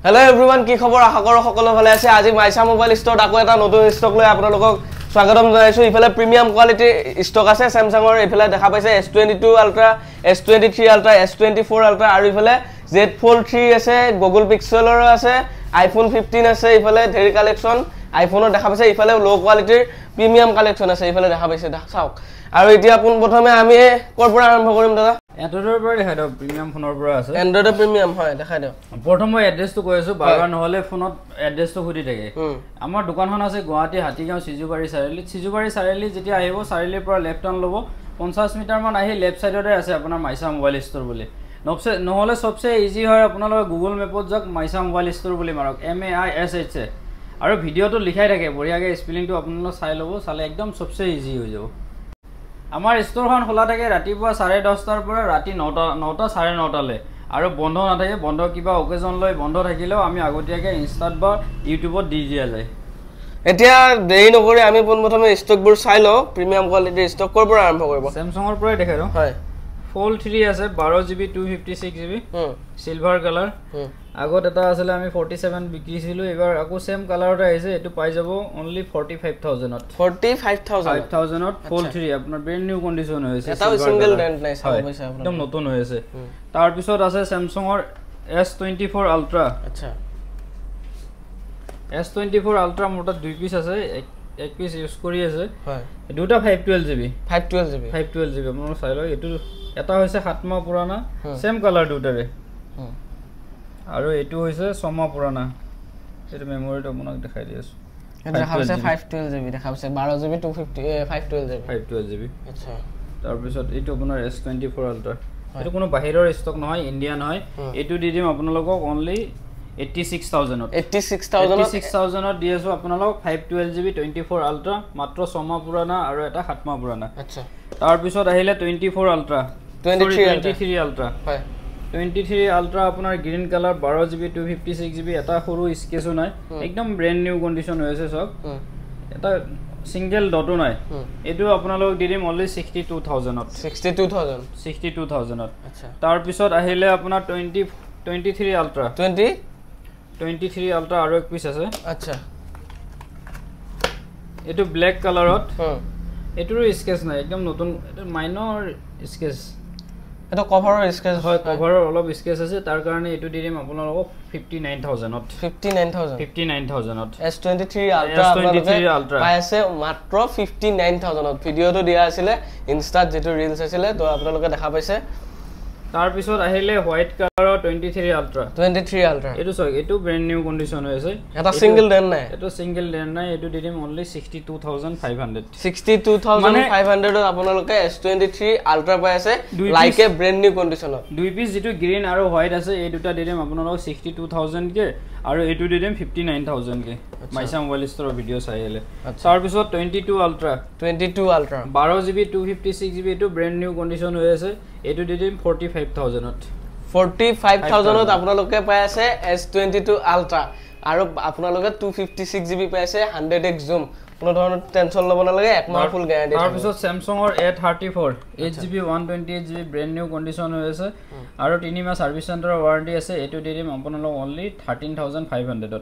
Hello everyone, কি খবৰ আশা কৰো সকলো ভালে আছে আজি মাইছা মোবাইল ষ্টৰত আকৌ এটা নতুন ষ্টক লৈ আপোনালোকক স্বাগতম জনাইছো ইফালে প্ৰিমিয়াম কোৱালিটি ষ্টক আছে Samsungৰ ইফালে দেখা পাইছে S22 Ultra S23 Ultra S24 Ultra আৰু ইফালে Z Fold 3 আছে Google Pixelৰ আছে iPhone 15 আছে ইফালে ধেৰি কালেকচন iPhoneৰ দেখা পাইছে ইফালে লো কোৱালিটিৰ প্ৰিমিয়াম কালেকচন আছে ইফালে দেখা পাইছে চাওক আৰু এতিয়া আপোন প্ৰথমে আমি কৰ পৰা আৰম্ভ কৰিম দাদা Android পৰা দেখাই দিও প্ৰিমিয়াম ফোনৰ পৰা আছে Android প্ৰিমিয়াম হয় দেখাই দিও প্ৰথম মই এড্ৰেছটো কৈছো বাৰবাৰ নহলে ফোনত এড্ৰেছটো খুদি থাকে আমাৰ দোকানখন আছে গুৱাহাটী হাতীগাঁও সিজুবাৰী চাৰিআলি যেতিয়া আহিব চাৰিআলিৰ পৰা লেফট টাৰ্ণ ল'ব 50 মিটাৰ মান আহি লেফট সাইডতে আছে আপোনাৰ মাইছা মোবাইল ষ্টৰ বুলি নহলে সবচে ইজি হয় আপোনালোকে গুগল মেপত যাক মাইছা মোবাইল ষ্টৰ বুলি মাৰক MAISH আৰু ভিডিওটো লিখাই থাকে বঢ়িয়াকে স্পেলিংটো আপোনালোকে চাই ল'ব চালে একদম সবচে ইজি হৈ যাব আমাৰ ষ্টৰখন খোলা থাকে ৰাতিপুৱা 10:30 টাৰ পৰা ৰাতি 9টা 9:30 লে আৰু বন্ধ নাথাকে বন্ধ কিবা অকেজন লৈ বন্ধ থাকিলেও আমি আগতীয়াকে ইনষ্টাত বা ইউটিউবত দি দিয়া যায় এতিয়া দেৰি নকৰি আমি পোনপ্ৰথমে ষ্টকবোৰ চাই লও প্ৰিমিয়াম কোৱালিটিৰ ষ্টক কৰ পৰা আৰম্ভ কৰিব Samsungৰ পৰাই দেখাই দিও হয় Fold 3 আছে 12GB 256GB সিলভাৰ কালাৰ আগত এটা আছিল আমি 47 বিকিছিলো এবাৰ আকৌ সেম কালাৰতে আহিছে এটো পাই যাব only 45000 ত 45000 ত Fold 3 আপোনাৰ ব্ৰ্যান্ড নিউ কন্ডিশন হৈছে এটা সিঙ্গেল ডেন্ট নাই চাব পাইছে আপোনাৰ একদম নতুন হৈছে তাৰ পিছত আছে Samsungৰ S24 Ultra আচ্ছা S24 Ultra মোটা দুই পিস আছে এক পিস ইউজ কৰি আছে হয় দুটা 512GB আপোনাৰ চাই লও এটো এটা হৈছে 7 মাহ পুৰানা সেম কালাৰ দুটাৰে আৰু এটো হৈছে 6 মাহ পুৰানা এটো মেমৰিটো আপোনাক দেখাই দি আছো এটা দেখা পাইছে 512GB দেখা পাইছে 12GB 250 512GB আচ্ছা তাৰ পিছত এটো আপোনাৰ S24 Ultra এটো কোনো বাহিৰৰ ষ্টক নহয় ইণ্ডিয়ান হয় এটো দি দিম আপোনালোকক only 86000 ত দি আছো আপোনালোক 512GB 24 Ultra মাত্ৰ 6 মাহ পুৰানা আৰু এটা 7 মাহ পুৰানা আচ্ছা তাৰ পিছত আহিলে 24 Ultra 23 Ultra হয় 23 Ultra আপোনাৰ গ্ৰীন কালাৰ 12GB 256GB এটা সৰু স্কেচো নাই একদম ব্র্যান্ড নিউ কন্ডিশন হৈছে সব এটা সিঙ্গেল ডটো নাই এটো আপোনালোক দি দিম only 62000 ত 62000 ত আচ্ছা তাৰ পিছত আহিলে আপোনাৰ 23 Ultra 23 Ultra আৰু এক পিস আছে আচ্ছা এটো ব্ল্যাক কালাৰত এটোৰ স্কেচ নাই একদম নতুন এটা মাইনৰ স্কেচ এটা কভাৰৰ স্কেচ হয় কভাৰৰ অলপ স্কেচ আছে তাৰ কাৰণে এটো দি দিম আপোনালোকক 59000 ত 59000 ত S23 Ultra পাই আছে মাত্ৰ 59000 ত ভিডিওটো দিয়া আছিল ইনষ্টাত যেটো ৰিলস আছিল তো আপোনালোকে দেখা পাইছে তাৰ পিছত আহিলে হোৱাইট কালাৰৰ 23 Ultra এটো সক এটো ব্র্যান্ড নিউ কন্ডিশন হৈছে এটা সিঙ্গেল ডেন নাই এটো দি দিম only 62500 ত আপোনালোকে S23 Ultra পাই আছে লাইক এ ব্র্যান্ড নিউ কন্ডিশনত দুই পিস যেটো গ্ৰীন আৰু হোৱাইট আছে এই দুটা দি দিম আপোনালোকক 62000 কে আৰু এটো দি দিম 59000 কে মাইছা মোবাইল ষ্টৰৰ ভিডিও চাইলে তাৰ পিছত 22 Ultra 12GB 256GB এটো ব্র্যান্ড নিউ কন্ডিশন হৈ আছে এটো দি দিম 45000 ত 45000 ত আপোনালোকে পাই আছে S22 Ultra আৰু আপোনালোকে 256GB পাই আছে 100x zoom কোনো ধৰণৰ টেনচন ল'ব নালাগে এক মাহ ফুল গ্যাৰান্টি তাৰ পিছত Samsungৰ A34 8GB 128GB brand new condition হৈ আছে আৰু 3 মাহ সাৰ্ভিস চেণ্টাৰৰ ওয়াৰেন্টি আছে এটো দি দিম আপোনালোক only 13500 ত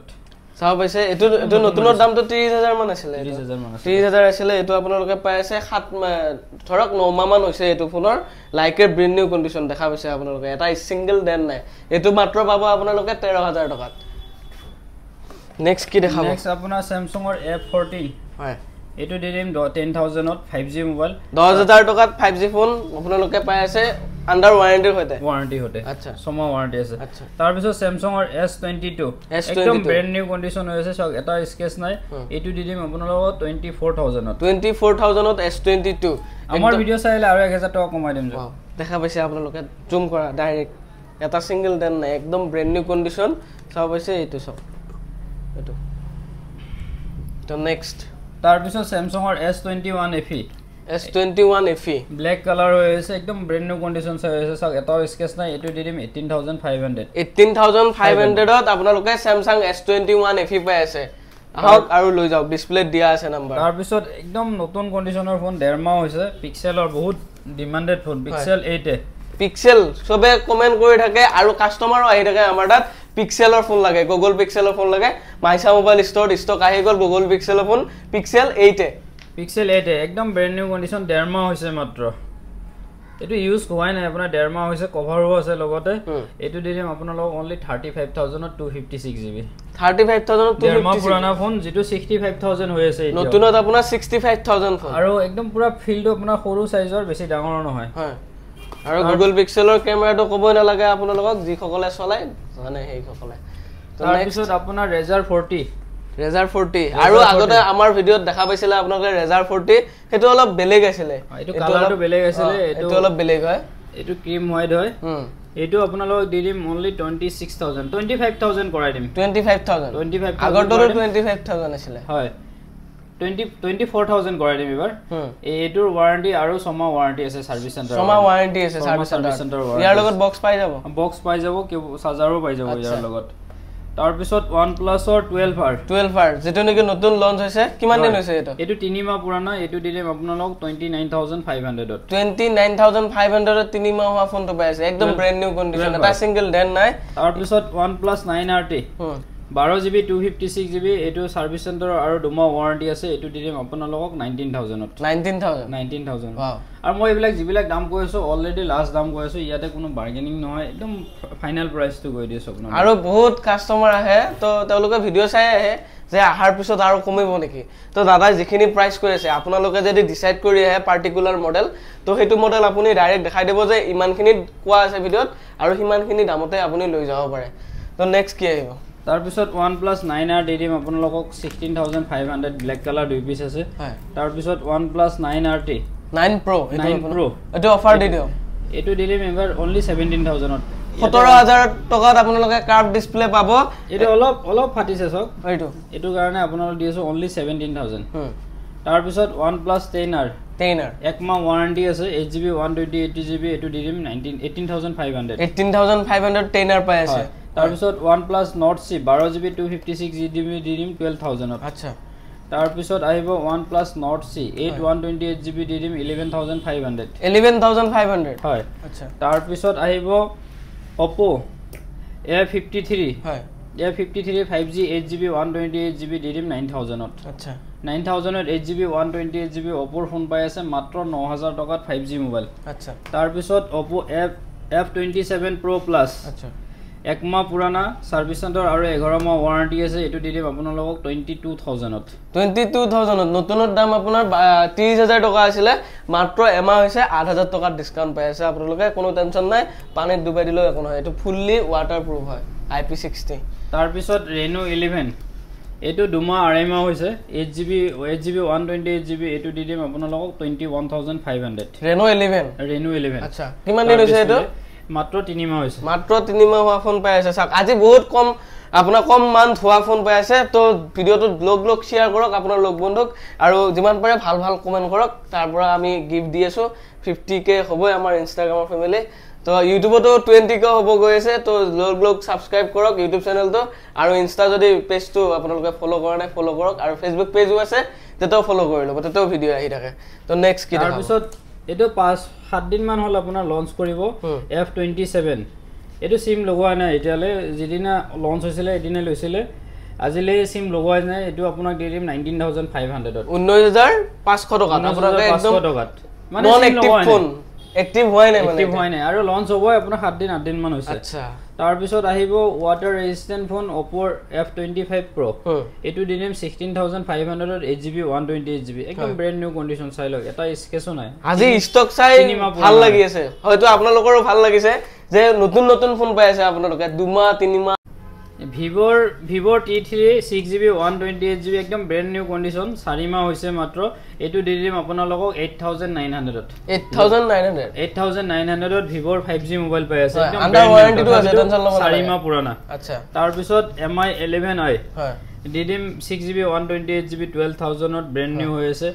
চাও পাইছে এটো নতুনৰ দামটো 30000 মান আছিল 30000 আছিল এটো আপোনালোকে পাই আছে 7 ধৰক 9 মাহ মান হৈছে এটো ফোনৰ like a brand new condition দেখা পাইছে আপোনালোকে এটা সিঙ্গেল ডেন নাই এটো মাত্ৰ পাব আপোনালোকে 13000 টকাত নেক্সট কি দেখাব নেক্সট আপোনাৰ Samsungৰ A14 হয় এটো দি দিম 10000 ত 5G মোবাইল 10000 টকাত 5G ফোন আপোনালোকে পাই আছে আন্ডাৰ ওয়াৰেন্টি হতে আচ্ছা সময় ওয়াৰেন্টি আছে তাৰ পিছত Samsungৰ S22 একদম ব্র্যান্ড নিউ কন্ডিশন হৈছে সক এটা স্কেচ নাই এটো দি দিম আপোনালোকক 24000 ত S22 আমাৰ ভিডিও চাইলে আৰু 1000 টকা কমাই দিম দেখা পাইছে আপোনালোকে জুম কৰা ডাইৰেক্ট এটা সিঙ্গেল ডেন নাই একদম ব্ৰ্যান্ড নিউ কন্ডিশন চাও পাইছে এটো সব এটো তো নেক্সট তাৰ পিছত Samsungৰ S21 FE ব্ল্যাক কালাৰ হৈছে একদম ব্র্যান্ড নিউ কন্ডিশন হৈছে সক এটা স্কেচ নাই এটো দি দিম 18500 ত আপোনালোকে Samsung S21 FE পাই আছে আহক আৰু লৈ যাওক ডিসপ্লে দিয়া আছে নাম্বাৰ তাৰ পিছত একদম নতুন কন্ডিশনৰ ফোন 1.5 মাহ হৈছে পিক্সেলৰ বহুত ডিমান্ডেড ফোন পিক্সেল 8 পিক্সেল সবে কমেন্ট কৰি থাকে আৰু কাস্টমাৰও আহি থাকে আমাৰ তাত পিক্সেলৰ ফোন লাগে গুগল পিক্সেলৰ ফোন লাগে মাইছা মোবাইল ষ্টৰত ষ্টক আহি গ'ল গুগল পিক্সেলৰ ফোন পিক্সেল 8 পিক্সেল 8 একদম ব্ৰেন্ড নিউ কন্ডিশন 1.5 মাহ হৈছে মাত্ৰ এটো ইউজ হোৱাই নাই আপোনাৰ 1.5 মাহ হৈছে কভাৰো আছে লগতে এটো দিম আপোনালোক only 35000 ত 256 GB 35000 ত 1.5 মাহ পুৰণা ফোন যেটো 65000 হৈ আছে এতিয়া নতুনত আপোনাৰ 65000 ফোন আৰু একদম পুৰা ফিল্ড আপোনাৰ সৰু সাইজৰ বেছি ডাঙৰ নহয় হয় আৰু গুগল পিক্সেলৰ ক্যামেৰাটো ক'বই নালাগে আপোনালোকক যি সকলে চলাই জানে হেই সকলে তাৰ পিছত আপোনাৰ Razer 40 আৰু আগতে আমাৰ ভিডিওত দেখা পাইছিল আপোনালোকে Razer 40 হেতু অলপ বেলেগ আছিল এটো কালাৰটো বেলেগ আছিল এটো অলপ বেলেগ হয় এটো ক্ৰীম হোৱাইট হয় এটো আপোনালোক দিম only 25000 কৰাই দিম 25000 আগৰটো 25000 আছিল হয় 24000 কৰাই দিম এবাৰ এটোৰ ওয়াৰেন্টি আৰু 6 মাহ ওয়াৰেন্টি আছে সাৰ্ভিস চেণ্টাৰ 6 মাহ ওয়াৰেন্টি আছে সাৰ্ভিস চেণ্টাৰ ইয়াৰ লগত বক্স পাই যাব কি চাৰ্জাৰো পাই যাব ইয়াৰ লগত তাৰ পিছত OnePlus ৰ 12R যেটো নেকি নতুন লঞ্চ হৈছে কিমান দিন হৈছে এটা এটো 3 মাহ পুৰণা এটো দিলে আপোনালোক 29500 ত 29500 ত 3 মাহ হোৱা ফোনটো পাই আছে একদম ব্ৰ্যান্ড নিউ কন্ডিশন এটা সিঙ্গেল ডেন নাই তাৰ পিছত OnePlus 9RT 12GB 256GB এটো সাৰ্ভিস চেণ্টাৰ আৰু 2 মাহ ওয়াৰেন্টি আছে এটো দিম আপোনালোকক 19000 ত 19000 ওয়াও আৰু মই এইবিলাক জিবিলাক দাম কৈছো অলৰেডি লাষ্ট দাম কৈছো ইয়াতে কোনো বাৰ্গেনিং নহয় একদম ফাইনাল প্ৰাইসটো কৈ দিছো আপোনাক আৰু বহুত কাস্টমাৰ আহে তো তেওঁলোকে ভিডিও চাই আহে যে আহাৰ পিছত আৰু কমিব নেকি তো দাদা যিখিনি প্ৰাইস কৈ আছে আপোনালোকে যদি ডিসাইড কৰি আহে পাৰ্টিকুলাৰ মডেল তো হেতু মডেল আপুনি ডাইৰেক্ট দেখাই দেব যে ইমানখিনি কোৱা আছে ভিডিওত আৰু হিমানখিনি দামতে আপুনি লৈ যাব পাৰে তো নেক্সট কি আহিব তাৰ পিছত OnePlus 9R দিম আপোনালোকক 16500 ব্ল্যাক কালাৰ দুই পিস আছে তাৰ পিছত OnePlus 9RT 9 Pro এটো অফাৰ দি দিও এটো দিম এবাৰ only 17000 ত 17000 টকাত আপোনালোকে কাৰ্ভ ডিসপ্লে পাব এটো অলপ ফাটিছে সক এটো কাৰণে আপোনালোক দিছো only 17000 তাৰ পিছত OnePlus 10R এক মাহ ওয়াৰেন্টি আছে 8GB 128GB এটো দিম 18500 10R পাই আছে তাৰ পিছত OnePlus Nord C 12GB 256GB দিম 12000 ত আচ্ছা তাৰ পিছত আহিব OnePlus Nord C 128GB দিম 11500 হয় আচ্ছা তাৰ পিছত আহিব Oppo A53 হয় A53 5G 8GB 128GB দিম 9000 ত আচ্ছা 9000 ত 8GB 128GB Oppo ফোন পাই আছে মাত্ৰ 9000 টকাত 5G মোবাইল আচ্ছা তাৰ পিছত Oppo F27 Pro Plus আচ্ছা এক মাহ পুৰানা সাৰ্ভিস চেণ্টাৰ আৰু 11 মাহ ওয়াৰেন্টি আছে এটো দিম আপোনালোকক 22000 ত 22000 নতুনৰ দাম আপোনাৰ 30000 টকা আছিল মাত্ৰ এমাহ হৈছে 8000 টকা ডিসকাউন্ট পাই আছে আপোনালোকে কোনো টেনচন নাই পানীত ডুবাই দিলেও একো নহয় এটো ফুললি ওয়াটাৰপ্ৰুফ হয় IP60 তাৰ পিছত Reno 11 এটো 2 মাহ 2.5 মাহ হৈছে 8GB 128GB এটো দিম আপোনালোকক 21500 Reno 11 আচ্ছা কিমান দিন হৈছে এটো মাত্ৰ 3 মাহ হৈছে মাত্ৰ 3 মাহ হোৱা ফোন পাই আছে সাক আজি বহুত কম আপোনাৰ কম মান্থ হোৱা ফোন পাই আছে তো ভিডিওটো ব্লগ শেয়াৰ কৰক আপোনাৰ লগ বন্ধুক আৰু যিমান পাৰে ভাল ভাল কমেন্ট কৰক তাৰ পৰা আমি গিফট দি আছো 50k হ'বই আমাৰ ইনষ্টাগ্ৰামৰ ফেমিলি তো ইউটিউবতো 20k হ'ব গৈ আছে তো ব্লগ সাবস্ক্ৰাইব কৰক ইউটিউব চেনেলটো আৰু ইনষ্টা যদি পেজটো আপোনালোকে ফলো কৰা নাই ফলো কৰক আৰু ফেসবুক পেজও আছে তেতেও ফলো কৰি লব তেতেও ভিডিও আহি থাকে তো নেক্সট কি তাৰ পিছত এটো 5-7 দিন মান হল আপোনাৰ লঞ্চ কৰিব F27 এটো সিম লগোৱা নাই এতিয়ালে যিদিনা লঞ্চ হৈছিল এদিনে লৈছিলে আজিলে সিম লগোৱা নাই এটো আপোনাক দিম 19500 ত 19500 টকা আপোনাক একদম 500 টকাত মানে নন এক্টিভ ফোন এক্টিভ হয় নাই মানে এক্টিভ হয় নাই আৰু লঞ্চ হ'ব আপোনাৰ 7 দিন মান হৈছে আচ্ছা তাৰ পিছত আহিব water resistant phone Oppo F25 Pro এটো দিম 16500 ত 8GB 128GB একদম ব্র্যান্ড নিউ কন্ডিশন চাই লওক এটা স্কেচও নাই আজি স্টক চাই ভাল লাগি আছে হয়তো আপোনালোকৰো ভাল লাগিছে যে নতুন নতুন ফোন পাই আছে আপোনালোকে 2 মাহ 3 মাহ Vivo T3 6GB 128GB একদম ব্র্যান্ড নিউ কন্ডিশন 4 মাহ হৈছে মাত্ৰ এটো দিম আপোনালোকক 8900 ত 8900 ত Vivo 5G মোবাইল পাই আছে একদম আন্ডাৰ ওয়াৰেন্টিটো আছে টেনচন ল'ব 4 মাহ পুৰণা আচ্ছা তাৰ পিছত MI 11i হয় দিম 6GB 128GB 12000 ত ব্ৰ্যান্ড নিউ হৈ আছে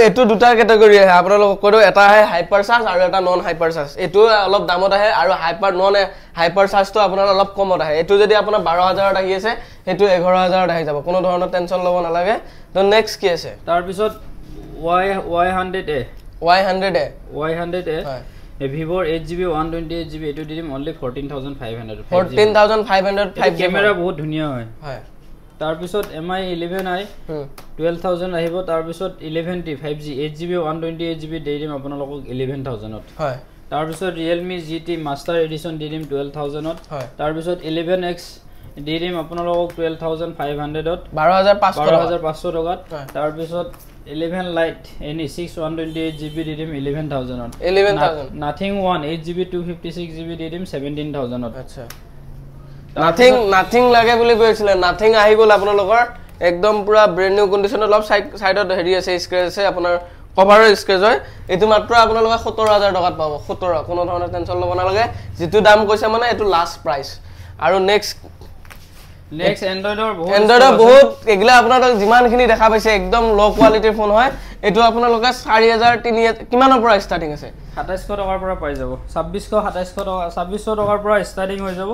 এটো দুটা ক্যাটাগৰি আছে আপোনালোকক কৰো এটা আছে হাইপাৰ চাৰ্জ আৰু এটা নন হাইপাৰ চাৰ্জ এটো অলপ দামত আহে আৰু হাইপাৰ নন হাইপাৰ চাৰ্জটো আপোনাৰ অলপ কমত আহে এটো যদি আপোনাৰ 12000 ত আহি আছে এটো 11000 ত আহি যাব কোনো ধৰণৰ টেনচন ল'ব নালাগে তো নেক্সট কি আছে তাৰ পিছত Y100A Y100A হয় Vivo 8GB 128GB এটো দিম only 14500 14500 5G ক্যামেৰা বহুত ধুনিয়া হয় হয় তাৰ পিছত MI 11i 12000 আহিব তাৰ পিছত 11T 5G 8GB 128GB দি দিম আপোনালোকক 11000 ত হয় তাৰ পিছত Realme GT Master Edition দি দিম 12000 ত তাৰ পিছত 11X দি দিম আপোনালোকক 12500 ত 12500 টকাত তাৰ পিছত 11 Lite NE6 128GB দি দিম 11000 ত 11000 Nothing 1 8GB 256GB দি দিম 17000 ত আচ্ছা নাথিং লাগে বুলি কৈছিল নাথিং আহি গল আপোনালোকৰ একদম পুৰা ব্ৰেন্ড নিউ কন্ডিশন অলপ সাইডত হেৰি আছে স্ক্ৰেচ আছে আপোনাৰ কভাৰৰ স্ক্ৰেচ হয় এটো মাত্ৰ আপোনালোকে 17000 টকাত পাব 17 কোনো ধৰণৰ টেনচন ল'ব নালাগে যেটো দাম কৈছে মানে এটো লাষ্ট প্ৰাইস আৰু নেক্সট এন্ড্ৰইডৰ বহুত এগলা আপোনালোক যিমানখিনি দেখা পাইছে একদম লো কোৱালিটিৰ ফোন হয় এটো আপোনালোকে 4000 3000 কিমানৰ পৰা ষ্টাৰ্টিং আছে 2700 টকাৰ পৰা পাই যাব 2600 টকাৰ পৰা ষ্টাৰ্টিং হৈ যাব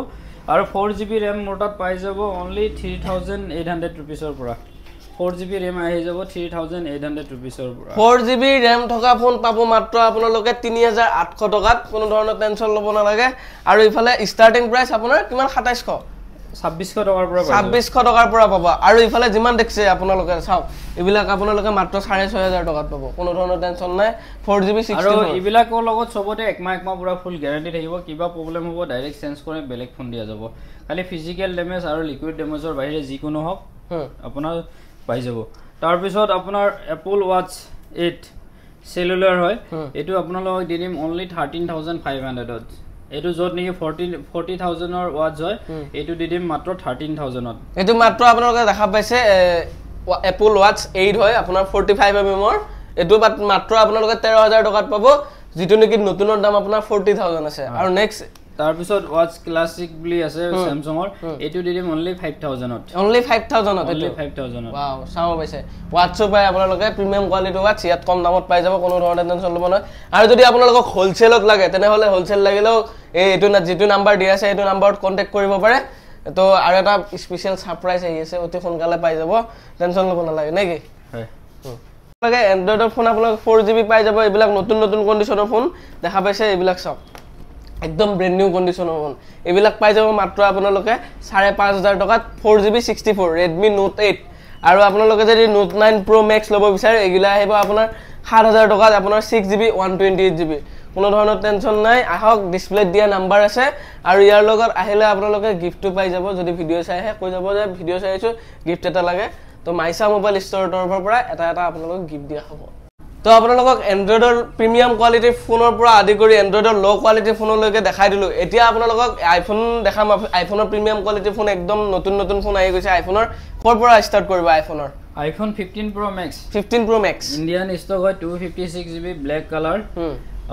আৰু 4GB RAM মোটাত পাই যাব only 3800 rupees ৰ পৰা 4GB RAM আহি যাব 3800 rupees ৰ পৰা 4GB RAM থকা ফোন পাব মাত্ৰ আপোনালোকে 3800 টকাত কোনো ধৰণৰ টেনচন ল'ব নালাগে আৰু ইফালে ষ্টাৰ্টিং প্ৰাইস আপোনাৰ কিমান 2600 টকাৰ পৰা 2600 টকাৰ পৰা পাব আৰু ইফালে যিমান দেখছে আপোনালোকে চাওক ইবিলাক আপোনালোকে মাত্ৰ 6500 টকাত পাব কোনো ধৰণৰ টেনচন নাই 4GB 64 আৰু ইবিলাকৰ লগত সবতে একমাহ পুৰা ফুল গ্যাৰান্টি থাকিব কিবা প্ৰবলেম হ'ব ডাইৰেক্ট চেঞ্জ কৰি বেলেগ ফোন দিয়া যাব খালি ফিজিক্যাল ড্যামেজ আৰু লিকুইড ড্যামেজৰ বাহিৰে যিকোনো হক আপোনাৰ পাই যাব তাৰ পিছত আপোনাৰ Apple Watch 8 সেলুলাৰ হয় এটো আপোনালোকক দি দিম only 13500 ত এটো যত নেকি 40000 ৰ ওয়াচ হয় এটো দি দিম মাত্ৰ 13000 ত এটো মাত্ৰ আপোনালোকে দেখা পাইছে Apple Watch 8 হয় আপোনাৰ 45 mm ৰ এটো মাত্ৰ আপোনালোকে 13000 টকাত পাব যেটো নেকি নতুনৰ দাম আপোনাৰ 40000 আছে আৰু নেক্সট তাৰ পিছত ওয়াচ ক্লাসিক বুলি আছে Samsung ৰ এটো দি দিম only 5000 ত only 5000 ত only 5000 ত ওয়াও চাও পাইছে ওয়াচ পাই আপোনালোকে প্ৰিমিয়াম কোৱালিটি ওয়াচ ইয়াত কম দামত পাই যাব কোনো ধৰণৰ টেনচন ল'ব নাই আৰু যদি আপোনালোকক হোলসেলত লাগে তেনেহলে হোলসেল লাগিলেও এটো না যেটো নাম্বাৰ দিয়া আছে এটো নাম্বাৰত কন্টাক্ট কৰিব পাৰে তো আৰু এটা স্পেশাল সাৰপ্ৰাইজ আহি আছে অতি সোনকালে পাই যাব টেনচন ল'ব নালাগে নেকি হয় লাগে এন্ড্ৰইডৰ ফোন আপোনালোক 4GB পাই যাব এইবিলাক নতুন কন্ডিশনৰ ফোন দেখা পাইছে এইবিলাক সব একদম ব্ৰেন্ড নিউ কন্ডিশনৰ ফোন এইবিলাক পাই যাব মাত্ৰ আপোনালোকে 5500 টকাত 4GB 64 Redmi Note 8 আৰু আপোনালোকে যদি Note 9 Pro Max ল'ব বিচাৰে এগিলা আহিব আপোনাৰ 7000 টকাত আপোনাৰ 6GB 128GB কোনো ধৰণৰ টেনচন নাই আহক ডিসপ্লেত দিয়া নাম্বাৰ আছে আৰু ইয়াৰ লগত আহিলে আপোনালোকে গিফটটো পাই যাব যদি ভিডিও চাইহে কৈ যাব যে ভিডিও চাইছো গিফট এটা লাগে তো মাইছা মোবাইল ষ্টৰৰ তৰফৰ পৰা এটা আপোনালোকক গিফট দিয়া হ'ব তো আপোনালোকক এন্ড্ৰইডৰ প্ৰিমিয়াম কোৱালিটিৰ ফোনৰ পৰা আদি কৰি এন্ড্ৰইডৰ লো কোৱালিটিৰ ফোনলৈকে দেখাই দিলো এতিয়া আপোনালোকক আইফোন দেখাম আইফোনৰ প্ৰিমিয়াম কোৱালিটিৰ ফোন একদম নতুন ফোন আহি গৈছে আইফোনৰ কৰ পৰা ষ্টাৰ্ট কৰিব আইফোনৰ iPhone 15 Pro Max Indian stock হয় 256GB ব্ল্যাক কালাৰ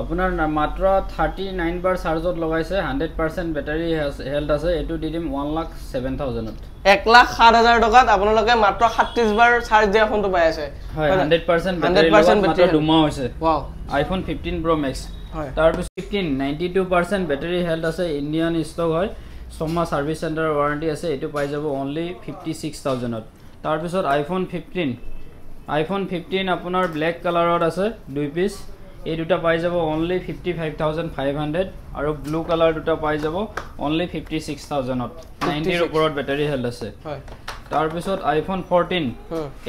আপোনাৰ মাত্ৰ 39 বাৰ চাৰ্জত লগাইছে 100% বেটাৰী হেল্থ আছে এটো দি দিম 1,07,000 ত 1,07,000 টকাত আপোনালোকে মাত্ৰ 37 বাৰ চাৰ্জ দিয়া ফোনটো পাই আছে হয় 100% বেটাৰী মাত্ৰ দুমাহ হৈছে ওয়াও iPhone 15 Pro Max তাৰ পিছত 92% বেটাৰী হেল্থ আছে ইন্ডিয়ান ষ্টক হয় সমা সাৰ্ভিস চেণ্টাৰ ওয়াৰেন্টি আছে এটো পাই যাব only 56,000 ত তাৰ পিছত iPhone 15 আপোনাৰ ব্ল্যাক কালাৰত আছে দুই পিস এই দুটা পাই যাব only 55,500 আৰু ব্লু কালাৰ দুটা পাই যাব only 56,000 ত 90 ৰ ওপৰত বেটাৰী হেল্থ আছে হয় তাৰ পিছত iPhone 14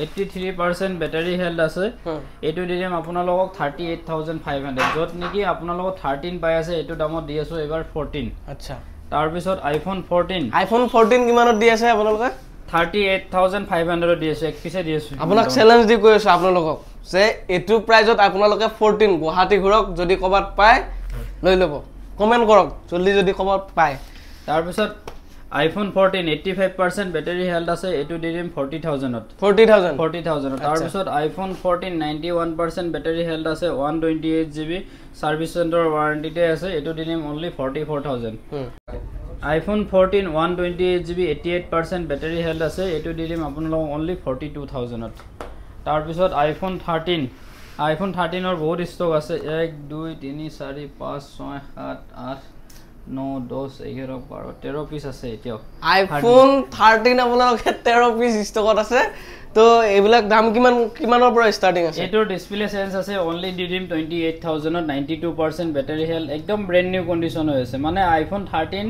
83% বেটাৰী হেল্থ আছে এটো দি দিম আপোনালোকক 38,500 যত নেকি আপোনালোকক 13 পাই আছে এটো দামত দি আছো এবাৰ 14 আচ্ছা তাৰ পিছত iPhone 14 কিমানত দি আছে আপোনালোকে 38,500 দি আছে এক পিছে দি আছে আপোনাক চ্যালেঞ্জ দি কৈছো আপোনালোকক যে এটো প্ৰাইজত আপোনালোকে 14 গুৱাহাটী ঘৰক যদি কবাত পায় লৈ লব কমেন্ট কৰক জলদি যদি কবাত পায় তাৰ পিছত iPhone 14 85% বেটাৰী হেল্থ আছে এটো দি দিম 40,000 ত 40,000 তাৰ পিছত iPhone 14 91% বেটাৰী হেল্থ আছে 128GB সাৰ্ভিস চেণ্টাৰ ওয়াৰেন্টিতে আছে এটো দি দিম only 44,000 iPhone 14 128GB 88% battery health আছে এটো দি দিম আপোনালোকক only 42,000 ত তাৰ পিছত iPhone 13 ৰ বহুত ষ্টক আছে 1 2 3 4 5 6 7 8 9 10 11 12 13 পিস আছে এতিয়াও iPhone 13 আপোনালোকে 13 পিস ষ্টকত আছে তো এইবিলাক দাম কিমানৰ পৰা ষ্টাৰ্টিং আছে এটোৰ ডিসপ্লে সেন্স আছে অনলি ডিডিম 28000 ত 92% ব্যাটারি হেলথ একদম ব্র্যান্ড নিউ কন্ডিশন হৈছে মানে আইফোন 13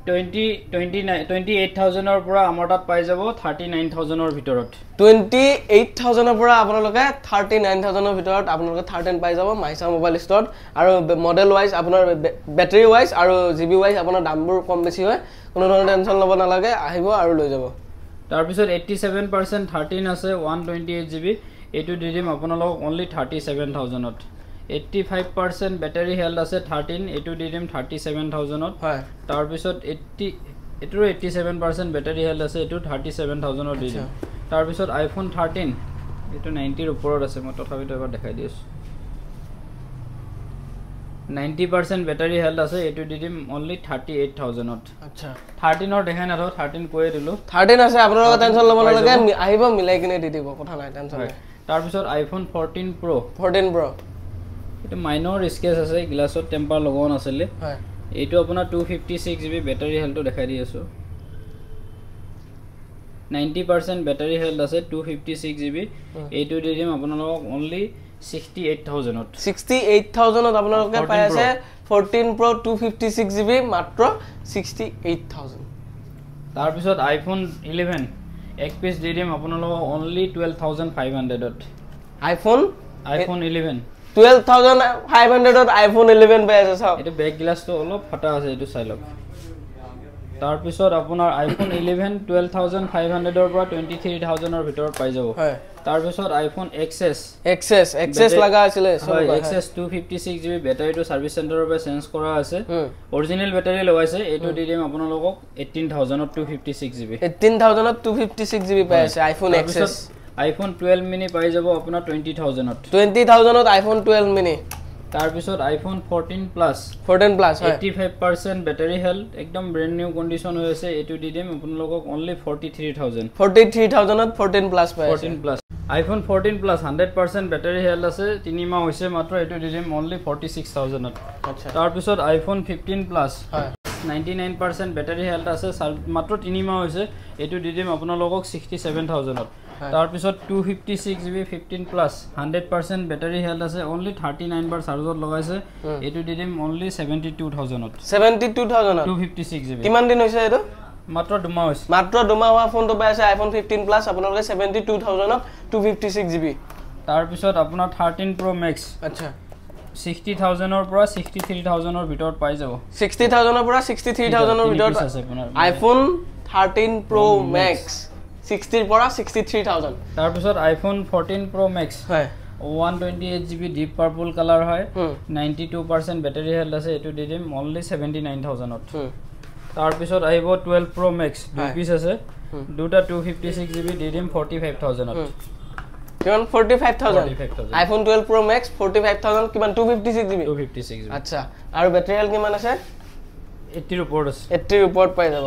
28000 ৰ পৰা আমাৰ তাত পাই যাব 39000 ৰ ভিতৰত 28000 ৰ পৰা আপোনালোকে 39000 ৰ ভিতৰত আপোনালোকে 13 পাই যাব মাইছা মোবাইল ষ্টৰত আৰু মডেল ওয়াইজ আপোনাৰ ব্যাটাৰি ওয়াইজ আৰু জিবি ওয়াইজ আপোনাৰ দামবোৰ কম বেছি হয় কোনো ধৰণৰ টেনচন ল'ব নালাগে আহিব আৰু লৈ যাব তাৰ পিছত 87% 13 আছে 128GB এটো ডিডিম আপোনালোক অনলি 37000 ত 85% ব্যাটারি হেলথ আছে 13 এটো ডিডিম 37000 ত হয় তাৰ পিছত 87% ব্যাটাৰি হেলথ আছে এটো 37000 ত ডিডিম তাৰ পিছত আইফোন 13 এটো 90 ৰ ওপৰত আছে মই তথাপিতো এবাৰ দেখাই দিছো 90% ব্যাটাৰি হেলথ আছে এটো ডিডিম অনলি 38000 ত আচ্ছা 13 ৰ দেখাই না 13 কৈয়ে দিলো 13 আছে আপোনালোকে টেনচন ল'ব নালাগে আহিব মিলাই কিনে দি দিব কথা নাই টেনচন নাই তাৰ পিছত আইফোন 14 Pro এটা মাইনৰ স্কেচ আছে গ্লাছত টেম্পাৰ লগোৱা আছিল হয় এটো আপোনাৰ 256GB ব্যাটারি হেলথ দেখাই দি আছো 90% ব্যাটারি হেলথ আছে 256GB এটো দিম আপোনালোকক অনলি 68000 ত 68000 ত আপোনালোকে পাই আছে 14 Pro 256GB মাত্ৰ 68000 তাৰ পিছত আইফোন 11 এক পিস দিম আপোনালোকক অনলি 12500 ত আইফোন 11 12500 ত আইফোন 11 পাই আছে চাও এটো ব্যাক গ্লাসটো অলপ ফাটা আছে এটো চাই লওক তাৰ পিছত আপোনাৰ আইফোন 11 12500 ৰ পৰা 23000 ৰ ভিতৰত পাই যাব হয় তাৰ পিছত আইফোন XS লাগা আছিল হয় XS 256GB ব্যাটাৰিটো সাৰ্ভিস চেণ্টাৰৰ পৰা চেঞ্জ কৰা আছে অৰিজিনাল ব্যাটাৰি লগাইছে এটো দিম আপোনালোকক 18000 ত 256GB 18000 ত 256GB পাই আছে আইফোন XS আইফোন 12 মিনি পাই যাব আপোনাৰ 20000 ত 20000 ত আইফোন 12 মিনি তাৰ পিছত আইফোন 14 প্লাস হয় 85% ব্যাটারি হেলথ একদম ব্র্যান্ড নিউ কন্ডিশন হৈছে এটো দিম আপোনালোকক অনলি 43000 ত 14 প্লাস পাই 14 plus iPhone 14 plus 100% battery health আছে 3 মাহ হৈছে মাত্ৰ এটো দিম অনলি 46000 ত আচ্ছা তাৰ পিছত আইফোন 15 প্লাস হয় 99% ব্যাটাৰি হেলথ আছে মাত্ৰ 3 মাহ হৈছে এটো দিম আপোনালোকক 67000 ত তাৰ পিছত 256GB 15 প্লাস 100% ব্যাটাৰি হেলথ আছে অনলি 39 বাৰ চাৰ্জত লগাইছে এটো দিম অনলি 72000 ত 72000 ত 256GB কিমান দিন হৈছে এটো মাত্ৰ 2 মাহ হৈছে মাত্ৰ 2 মাহ হোৱা ফোনটো পাই আছে আইফোন 15 প্লাস আপোনালোকে 72000 ত 256GB তাৰ পিছত আপোনাৰ 13 Pro Max আচ্ছা 60000 ৰ পৰা 63000 ৰ ভিতৰত পাই যাব 60000 ৰ পৰা 63000 ৰ ভিতৰত আছে আপোনাৰ আইফোন 13 Pro Max 60 ৰ পৰা 63000 তাৰ পিছত আইফোন 14 Pro Max হয় 128GB deep purple color হয় 92% ব্যাটারি হেলথ আছে এটো দিম অনলি 79000 ত তাৰ পিছত আহিব 12 Pro Max দুই পিস আছে দুটা 256GB দিম 45000 ত কিমান 45000 আইফোন 12 Pro Max 45000 কিমান 256GB আচ্ছা আৰু ব্যাটাৰি হেলথ কিমান আছে 80 ৰ ওপৰত আছে 80 ৰ ওপৰত পাই যাব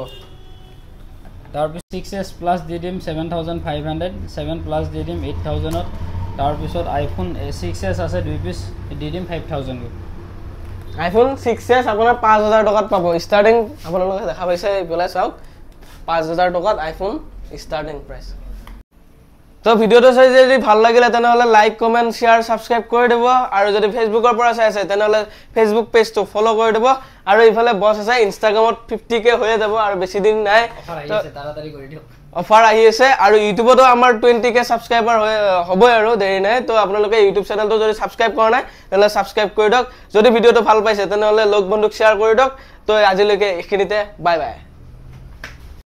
তাৰ পিছত 6s প্লাস দিম 7500 7 প্লাস দিম 8000 ত তাৰ পিছত আইফোন 6s আছে দুই পিস দিম 5000 আইফোন 6s আপোনাৰ 5000 টকাত পাব ষ্টাৰ্টিং আপোনালোকে দেখা পাইছে এইফালে চাওক 5000 টকাত আইফোন ষ্টাৰ্টিং প্ৰাইস তো ভিডিওটো চাই যদি ভাল লাগিলে তেনহলে লাইক কমেন্ট শেয়াৰ সাবস্ক্ৰাইব কৰি দিব আৰু যদি ফেসবুকৰ পৰা চাই আছে তেনহলে ফেসবুক পেজটো ফলো কৰি দিব আৰু ইফালে বস আছে ইনষ্টাগ্ৰামত 50k হৈ যাব আৰু বেছি দিন নাই তাড়াতাড়ি কৰি দিও অফাৰ আহি আছে আৰু ইউটিউবতো আমাৰ 20k সাবস্ক্ৰাইবাৰ হ'বই আৰু দেৰি নাই তো আপোনালোকে ইউটিউব চেনেলটো যদি সাবস্ক্ৰাইব কৰা নাই তেনহলে সাবস্ক্ৰাইব কৰি দিয়ক যদি ভিডিওটো ভাল পাইছে তেনহলে লগ বন্ধুক শেয়াৰ কৰি দিয়ক তো আজিলৈকে এখিনিতে বাই বাই